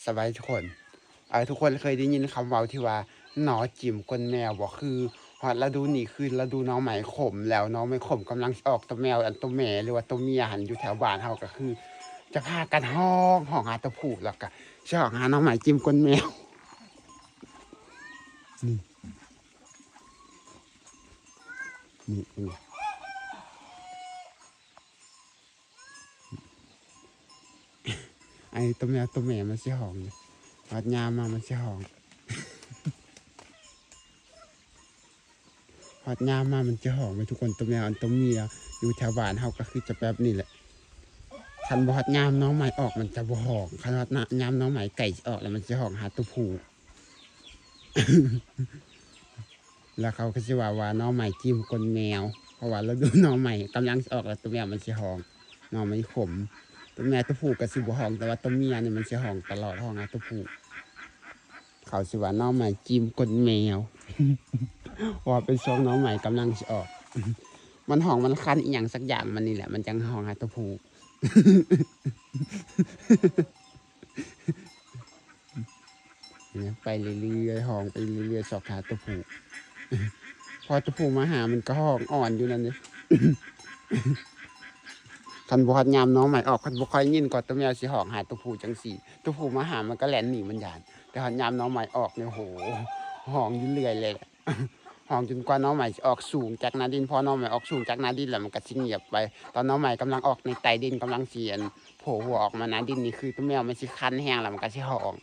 สบายทุกคนทุกคนเคยได้ยินคำเว้าที่ว่าหนอจิ้มก้นแมวบ่คือฮอดฤดูนี้คือฤดูน้องไหมขมแล้วน้องไหมขมกำลังสิออกตัวแมวอันตัวแม่หรือว่าตัวเมียหันอยู่แถวบ้านเฮาก็คือจะพากันห้องหาตัวผู้แล้วก็สิออกหาน้องไหมจิ้มก้นแมวนี่นี่ไอ้ตัวแมวตัวแม่มันสิห้องอยู่ฮอดยามมามันสิห้องฮอดยามมามันจะห้องไปทุกคนตัวแมวอันตัวเมียอยู่แถวบ้านเฮาก็คือจะแบบนี้แหละ คันบอดยามน้องใหม่ออกมันจะบ่หองคันบอดยามน้องใหม่ไก่ออกแล้วมันจะหองหาตัวผู้ แล้วเขาก็จะว่าน้องใหม่จิ้มกลแมวเพราะว่าเราดูน้องใหม่กำลังออกแล้วตัวแมวมันจะหองน้องไม่ขมตัวแม่ตัวผู้ก็สิบ่หองแต่ว่าตัวเมียเนี่ยมันจะหองตลอดหองหาตัวผู้เขาสิว่าน้องใหม่จิ้มกลแมว เพราะว่าเป็นช่วงน้องใหม่กำลังจะออก มันหองมันคันอีหยังสักอย่างมันนี่แหละมันจังหองหาตัวผู้ เนี่ยไปเรื่อยๆห้องไปเรื่อยๆสอบหาตัวผู้ พอตัวผู้มาหามันก็ห้องอ่อนอยู่นั่นนี่ คันบอดยามน้องใหม่ออกคันบ่ค่อยยินก่อนตัวแมวสิห้องหาตัวผู้จังสี่ตัวผู้มาหามันก็แล่นหนีมันยานแต่หอยามน้องใหม่ออกเนี่ยโหห้องอยู่เรื่อยเลย ห้องจนกว่าน้องใหม่ออกสูงจากนาดินพอน้องใหม่ออกสูงจากนาดินแล้วมันก็สิเงียบไปตอนน้องใหม่กำลังออกในใต้ดินกำลังเสียนโผล่หัวออกมานาดินนี่คือตัวแมวมันสิคันแห้งแล้วมันก็สิห้อง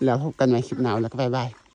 แล้วพบกันใหม่คลิปหน้าแล้วก็บ๊ายบาย